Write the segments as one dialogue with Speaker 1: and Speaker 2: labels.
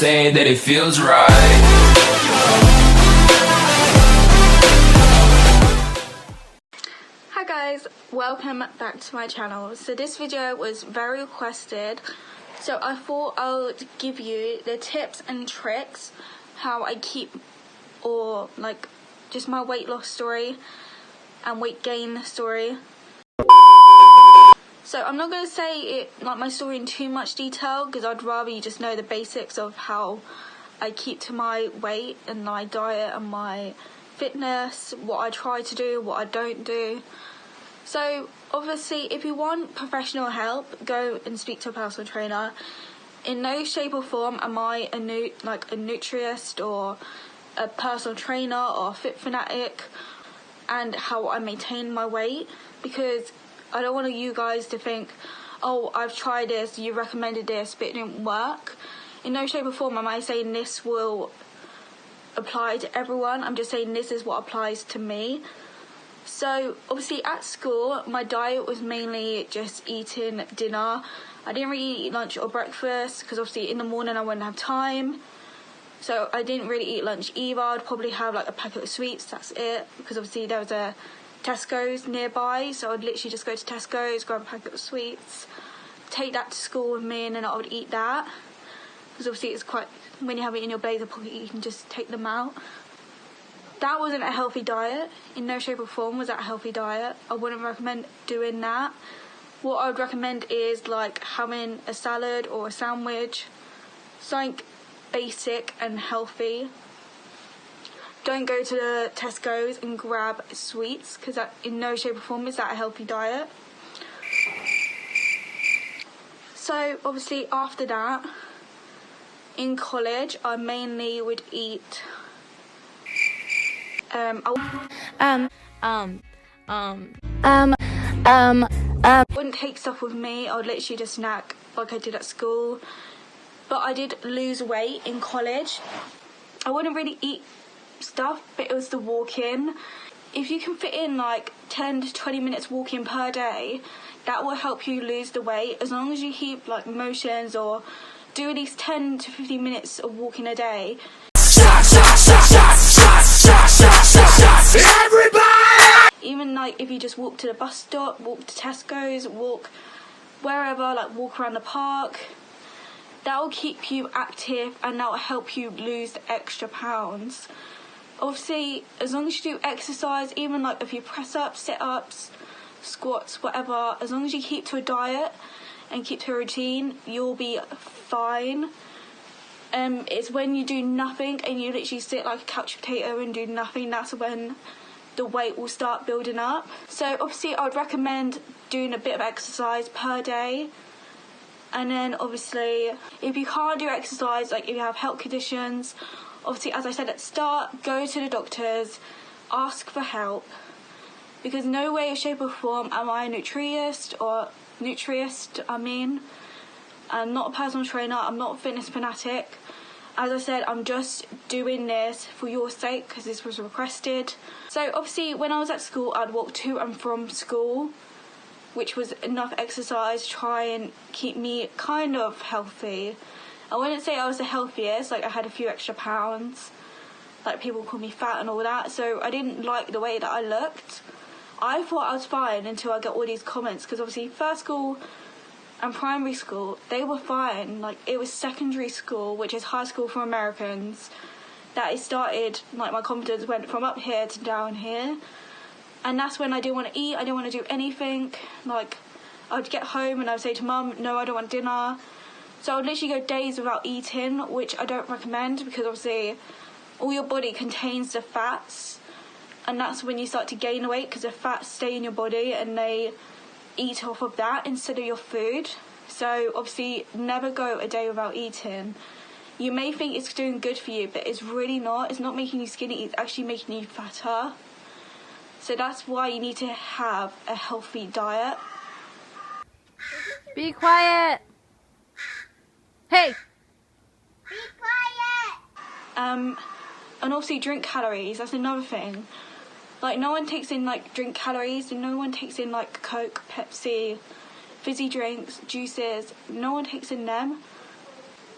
Speaker 1: saying that it feels right.
Speaker 2: Hi guys, welcome back to my channel. So this video was very requested, so I thought I would give you the tips and tricks how I keep, or like just my weight loss story and weight gain story. So I'm not going to say it like my story in too much detail, because I'd rather you just know the basics of how I keep to my weight and my diet and my fitness, what I try to do, what I don't do. So obviously if you want professional help, go and speak to a personal trainer. In no shape or form am I a nutritionist or a personal trainer or a fit fanatic and how I maintain my weight, because I don't want you guys to think, oh, I've tried this, you recommended this, but it didn't work. In no shape or form am I saying this will apply to everyone. I'm just saying this is what applies to me. So obviously at school, my diet was mainly just eating dinner. I didn't really eat lunch or breakfast, because obviously in the morning I wouldn't have time. So I didn't really eat lunch either. I'd probably have like a packet of sweets, that's it, because obviously there was a Tesco's nearby, so I'd literally just go to Tesco's, grab a packet of sweets, take that to school with me, and then I would eat that, because obviously it's quite, when you have it in your blazer pocket you can just take them out. That wasn't a healthy diet. In no shape or form was that a healthy diet. I wouldn't recommend doing that. What I would recommend is like having a salad or a sandwich, something basic and healthy. Don't go to the Tesco's and grab sweets, because that in no shape or form is that a healthy diet. So obviously after that, in college I mainly would eat I wouldn't take stuff with me. I would literally just snack like I did at school. But I did lose weight in college. I wouldn't really eat stuff, but it was the walking. If you can fit in like 10 to 20 minutes walking per day, that will help you lose the weight. As long as you keep like motions or do at least 10 to 15 minutes of walking a day. Everybody! Even like if you just walk to the bus stop, walk to Tesco's, walk wherever, like walk around the park, that will keep you active and that will help you lose the extra pounds. Obviously, as long as you do exercise, even like if you press ups, sit ups, squats, whatever, as long as you keep to a diet and keep to a routine, you'll be fine. It's when you do nothing and you literally sit like a couch potato and do nothing, that's when the weight will start building up. So obviously I would recommend doing a bit of exercise per day. And then obviously if you can't do exercise, like if you have health conditions, obviously as I said at the start, go to the doctors, ask for help, because no way, shape or form am I a nutritionist. I'm not a personal trainer, I'm not a fitness fanatic. As I said, I'm just doing this for your sake because this was requested. So obviously when I was at school, I'd walk to and from school, which was enough exercise to try and keep me kind of healthy. I wouldn't say I was the healthiest, like I had a few extra pounds, like people call me fat and all that, so I didn't like the way that I looked. I thought I was fine until I got all these comments, because obviously first school and primary school, they were fine. Like it was secondary school, which is high school for Americans, that it started, like my confidence went from up here to down here. And that's when I didn't want to eat, I didn't want to do anything. Like I'd get home and I'd say to mum, no, I don't want dinner. So I would literally go days without eating, which I don't recommend, because obviously all your body contains the fats, and that's when you start to gain weight, because the fats stay in your body and they eat off of that instead of your food. So obviously never go a day without eating. You may think it's doing good for you, but it's really not. It's not making you skinny, it's actually making you fatter. So that's why you need to have a healthy diet.
Speaker 3: Be quiet. Hey.
Speaker 4: Be quiet.
Speaker 2: And also drink calories, that's another thing. Like no one takes in like drink calories, and no one takes in like Coke, Pepsi, fizzy drinks, juices, no one takes in them.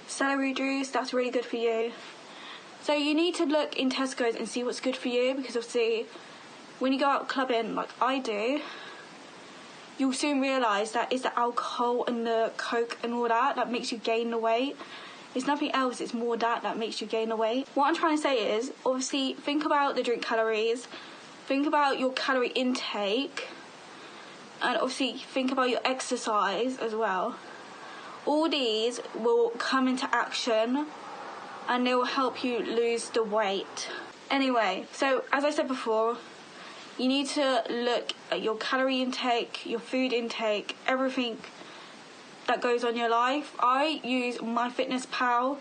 Speaker 2: celery juice, that's really good for you. So you need to look in Tesco's and see what's good for you, because obviously when you go out clubbing like I do, you'll soon realise that it's the alcohol and the coke and all that makes you gain the weight. It's nothing else, it's more that makes you gain the weight. What I'm trying to say is, obviously, think about the drink calories, think about your calorie intake, and obviously think about your exercise as well. All these will come into action and they will help you lose the weight. Anyway, so as I said before, you need to look at your calorie intake, your food intake, everything that goes on your life. I use MyFitnessPal.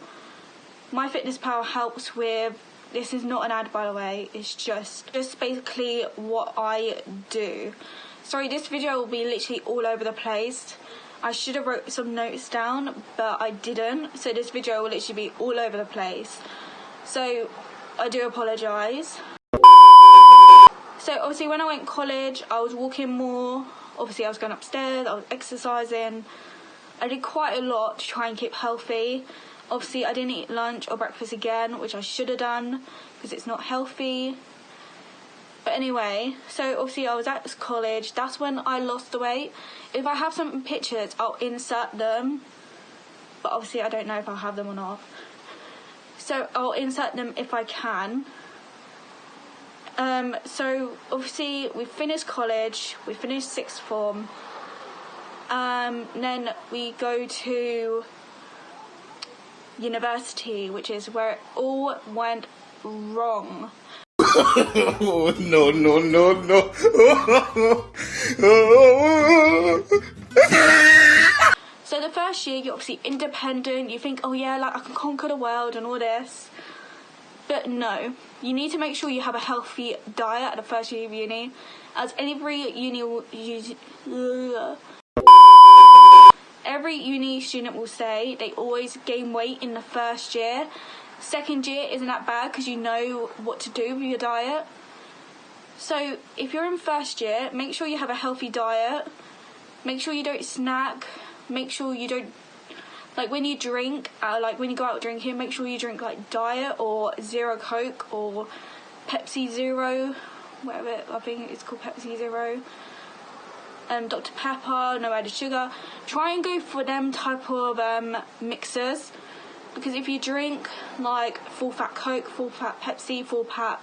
Speaker 2: MyFitnessPal helps with, this is not an ad by the way, it's just basically what I do. Sorry, this video will be literally all over the place. I should have wrote some notes down, but I didn't, so this video will literally be all over the place. So I do apologise. So obviously when I went to college, I was walking more. Obviously I was going upstairs, I was exercising. I did quite a lot to try and keep healthy. Obviously I didn't eat lunch or breakfast again, which I should have done because it's not healthy. But anyway, so obviously I was at college. That's when I lost the weight. If I have some pictures, I'll insert them. But obviously I don't know if I'll have them or not. So I'll insert them if I can. So obviously we finished college, we finished sixth form. Then we go to university, which is where it all went wrong.
Speaker 5: Oh, no, no, no, no.
Speaker 2: So the first year, you're obviously independent. You think, oh yeah, like I can conquer the world and all this. But no, you need to make sure you have a healthy diet at the first year of uni. As every uni student will say, they always gain weight in the first year. Second year isn't that bad because you know what to do with your diet. So if you're in first year, make sure you have a healthy diet. Make sure you don't snack. Make sure you don't, like when you drink, like when you go out drinking, make sure you drink like diet or zero Coke or Pepsi Zero, whatever, I think it's called Pepsi Zero. Dr. Pepper, no added sugar. Try and go for them type of mixers, because if you drink like full fat Coke, full fat Pepsi, full fat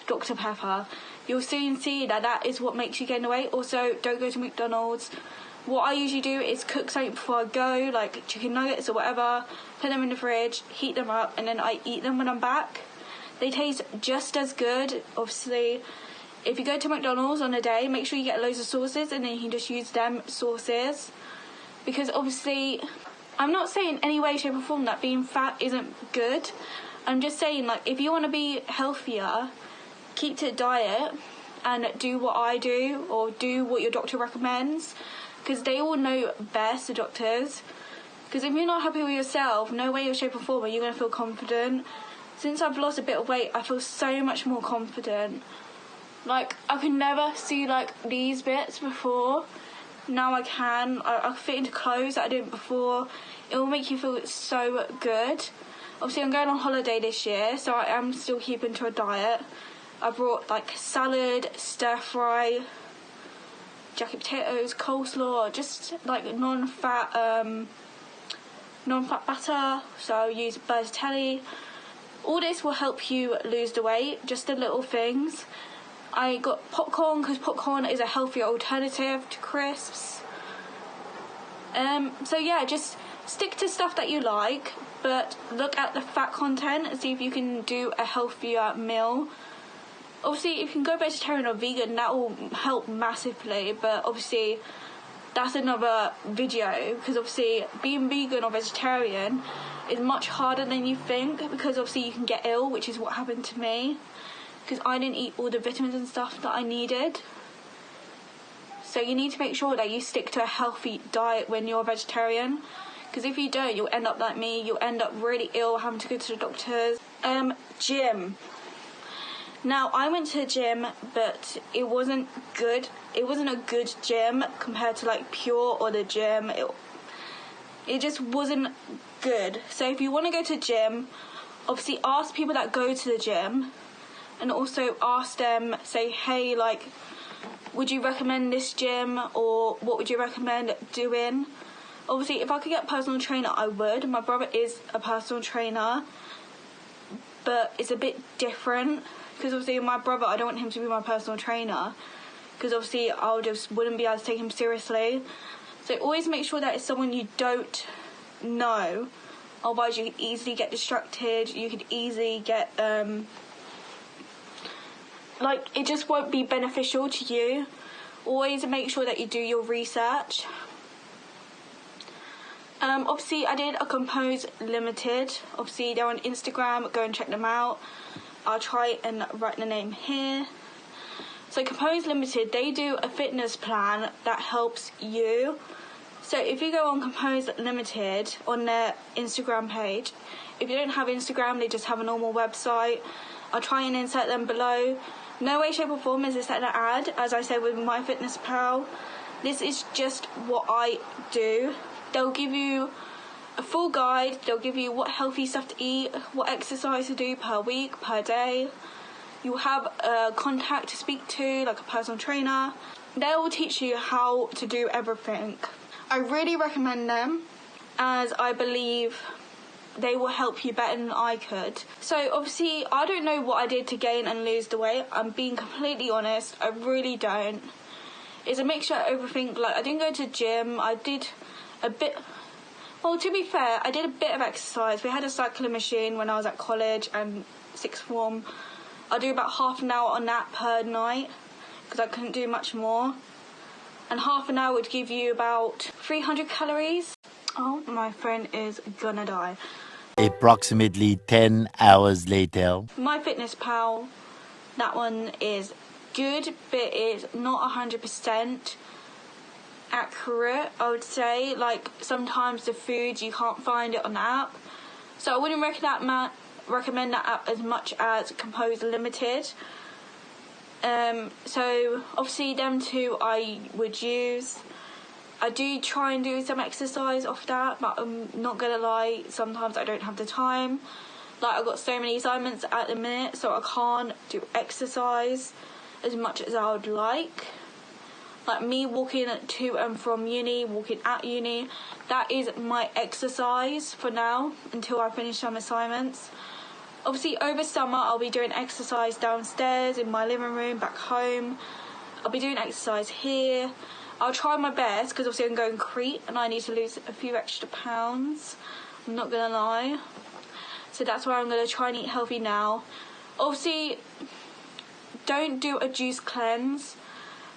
Speaker 2: Dr. Pepper, you'll soon see that is what makes you gain the weight. Also, don't go to McDonald's. What I usually do is cook something before I go, like chicken nuggets or whatever, put them in the fridge, heat them up, and then I eat them when I'm back. They taste just as good. Obviously, if you go to McDonald's on a day, make sure you get loads of sauces and then you can just use them sauces. Because obviously, I'm not saying any way, shape or form that being fat isn't good. I'm just saying, like, if you want to be healthier, keep to a diet and do what I do or do what your doctor recommends. Because they all know best, the doctors. Because if you're not happy with yourself, no way, shape or form are you going to feel confident. Since I've lost a bit of weight, I feel so much more confident. Like, I could never see, like, these bits before. Now I can. I fit into clothes that I didn't before. It will make you feel so good. Obviously, I'm going on holiday this year, so I am still keeping to a diet. I brought, like, salad, stir-fry, jacket potatoes, coleslaw, just, like, non-fat batter. So I'll use Bertelli. All this will help you lose the weight, just the little things. I got popcorn because popcorn is a healthier alternative to crisps. So yeah, just stick to stuff that you like, but look at the fat content and see if you can do a healthier meal. Obviously, if you can go vegetarian or vegan, that will help massively, but obviously that's another video, because obviously being vegan or vegetarian is much harder than you think, because obviously you can get ill, which is what happened to me. Because I didn't eat all the vitamins and stuff that I needed. So you need to make sure that you stick to a healthy diet when you're a vegetarian. Because if you don't, you'll end up like me. You'll end up really ill, having to go to the doctors. Gym. Now, I went to the gym, but it wasn't good. It wasn't a good gym compared to like Pure or the gym. It just wasn't good. So if you want to go to the gym, obviously ask people that go to the gym, and also ask them, say, hey, like, would you recommend this gym, or what would you recommend doing? Obviously, if I could get a personal trainer, I would. My brother is a personal trainer, but it's a bit different, because obviously my brother, I don't want him to be my personal trainer, because obviously I just wouldn't be able to take him seriously. So always make sure that it's someone you don't know, otherwise you could easily get distracted, you could easily get, it just won't be beneficial to you. Always make sure that you do your research. Obviously, I did a Compose Limited. Obviously, they're on Instagram. Go and check them out. I'll try and write the name here. So, Compose Limited, they do a fitness plan that helps you. So, if you go on Compose Limited on their Instagram page, if you don't have Instagram, they just have a normal website. I'll try and insert them below. No way, shape or form is this an ad, as I said with MyFitnessPal. This is just what I do. They'll give you a full guide. They'll give you what healthy stuff to eat, what exercise to do per week, per day. You'll have a contact to speak to, like a personal trainer. They will teach you how to do everything. I really recommend them, as I believe they will help you better than I could. So obviously, I don't know what I did to gain and lose the weight. I'm being completely honest. I really don't. It's a mixture of everything. Like, I didn't go to the gym. I did a bit. Well, to be fair, I did a bit of exercise. We had a cycling machine when I was at college and sixth form. I do about half an hour on that per night, because I couldn't do much more. And half an hour would give you about 300 calories. Oh, my phone is gonna die.
Speaker 6: Approximately 10 hours later.
Speaker 2: MyFitnessPal, that one is good, but it's not 100% accurate, I would say. Like, sometimes the foods, you can't find it on the app. So I wouldn't recommend that app as much as Compose Limited. So obviously them two I would use. I do try and do some exercise off that, but I'm not gonna lie, sometimes I don't have the time. Like, I've got so many assignments at the minute, so I can't do exercise as much as I would like. Like, me walking to and from uni, walking at uni, that is my exercise for now, until I finish some assignments. Obviously, over summer, I'll be doing exercise downstairs in my living room, back home. I'll be doing exercise here. I'll try my best, because obviously I'm going Crete and I need to lose a few extra pounds. I'm not going to lie. So that's why I'm going to try and eat healthy now. Obviously, don't do a juice cleanse.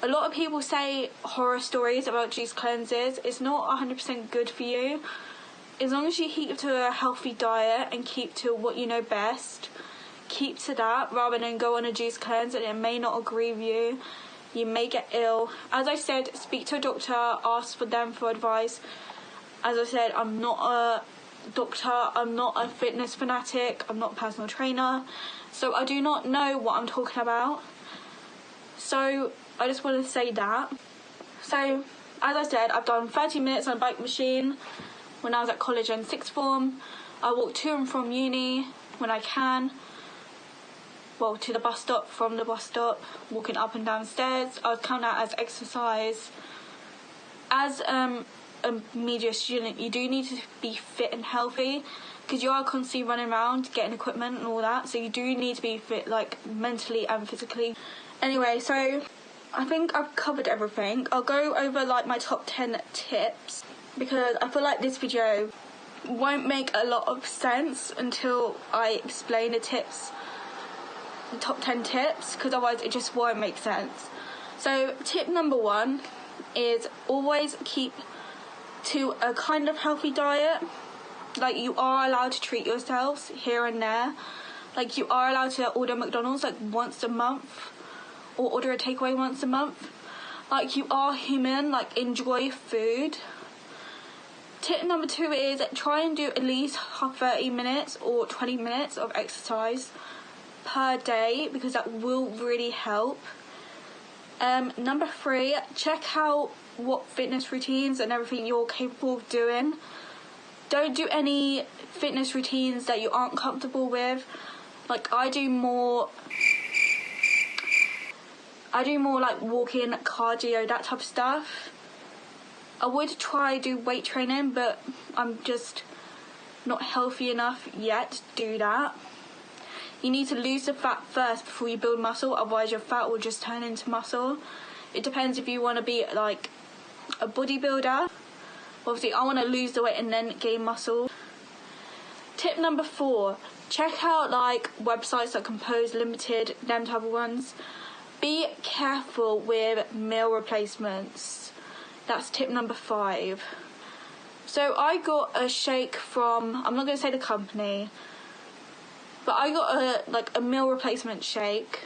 Speaker 2: A lot of people say horror stories about juice cleanses. It's not 100% good for you. As long as you keep to a healthy diet and keep to what you know best, keep to that rather than go on a juice cleanse and it may not agree with you. You may get ill. As I said, speak to a doctor, ask for them for advice. As I said, I'm not a doctor, I'm not a fitness fanatic, I'm not a personal trainer, so I do not know what I'm talking about. So I just want to say that. So, as I said, I've done 30 minutes on a bike machine when I was at college and sixth form. I walk to and from uni when I can. Well, to the bus stop, from the bus stop, walking up and down stairs. I would count that as exercise. As a media student, you do need to be fit and healthy, because you are constantly running around getting equipment and all that, so you do need to be fit, like, mentally and physically. Anyway, so I think I've covered everything. I'll go over, like, my top 10 tips, because I feel like this video won't make a lot of sense until I explain the tips, the top 10 tips, because otherwise it just won't make sense. So tip number 1 is always keep to a kind of healthy diet. Like, you are allowed to treat yourselves here and there. Like, you are allowed to order McDonald's like once a month, or order a takeaway once a month. Like, you are human, like, enjoy food. Tip number 2 is try and do at least 30 minutes or 20 minutes of exercise per day, because that will really help. Number 3, check out what fitness routines and everything you're capable of doing. don't do any fitness routines that you aren't comfortable with. Like I do more like walking, cardio, that type of stuff. I would try do weight training, but I'm just not healthy enough yet to do that. You need to lose the fat first before you build muscle, otherwise your fat will just turn into muscle. It depends if you want to be like a bodybuilder. Obviously I want to lose the weight and then gain muscle. Tip number 4, check out like websites like Compose Limited, them type of ones. Be careful with meal replacements. That's tip number 5. So I got a shake from, I'm not going to say the company, but I got a meal replacement shake,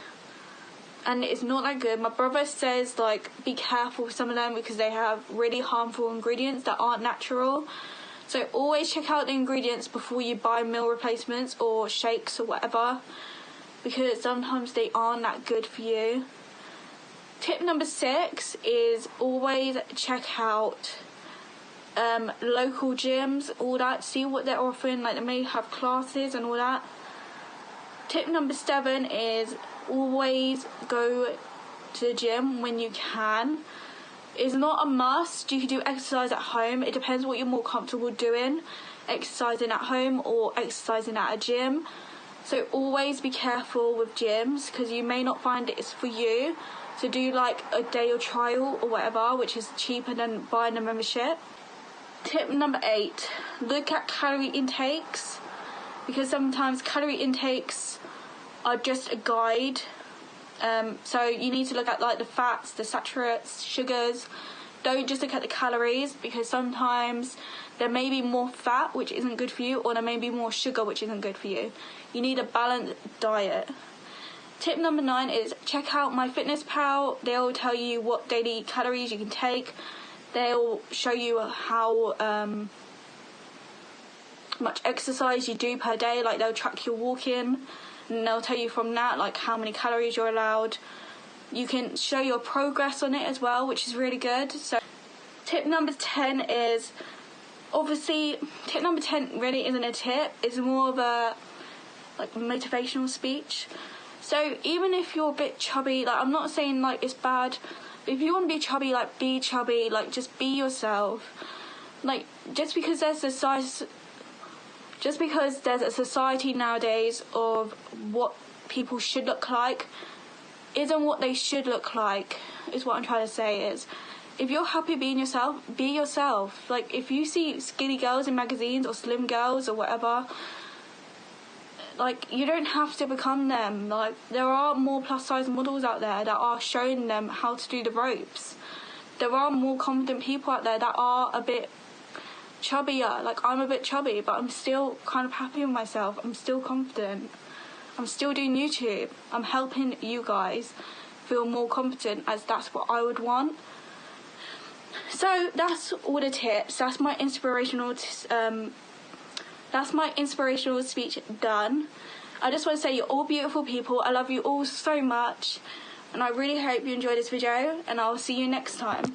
Speaker 2: and it's not that good. My brother says like be careful with some of them because they have really harmful ingredients that aren't natural. So always check out the ingredients before you buy meal replacements or shakes or whatever, because sometimes they aren't that good for you. Tip number 6 is always check out local gyms, all that, see what they're offering, like they may have classes and all that. Tip number 7 is always go to the gym when you can. It's not a must. You can do exercise at home. It depends what you're more comfortable doing, exercising at home or exercising at a gym. So always be careful with gyms because you may not find it's for you. So do like a day of trial or whatever, which is cheaper than buying a membership. Tip number 8, look at calorie intakes, because sometimes calorie intakes are just a guide. So you need to look at like the fats, the saturates, sugars. Don't just look at the calories, because sometimes there may be more fat which isn't good for you, or there may be more sugar which isn't good for you. You need a balanced diet. Tip number 9 is check out MyFitnessPal. They'll tell you what daily calories you can take. They'll show you how much exercise you do per day. Like they'll track your walking, and they'll tell you from that like how many calories you're allowed. You can show your progress on it as well, which is really good. So tip number 10 is, obviously tip number 10 really isn't a tip, it's more of a like motivational speech. So even if you're a bit chubby, like I'm not saying like it's bad, but if you want to be chubby, like be chubby, like just be yourself. Like just because there's a society nowadays of what people should look like isn't what they should look like, is what I'm trying to say. Is if you're happy being yourself, be yourself. Like if you see skinny girls in magazines or slim girls or whatever, like you don't have to become them. Like there are more plus size models out there that are showing them how to do the ropes. There are more confident people out there that are a bit chubbier. Like I'm a bit chubby, but I'm still kind of happy with myself. I'm still confident. I'm still doing YouTube. I'm helping you guys feel more confident, as that's what I would want. So that's all the tips. That's my inspirational speech done. I just want to say you're all beautiful people. I love you all so much, and I really hope you enjoyed this video, and I'll see you next time.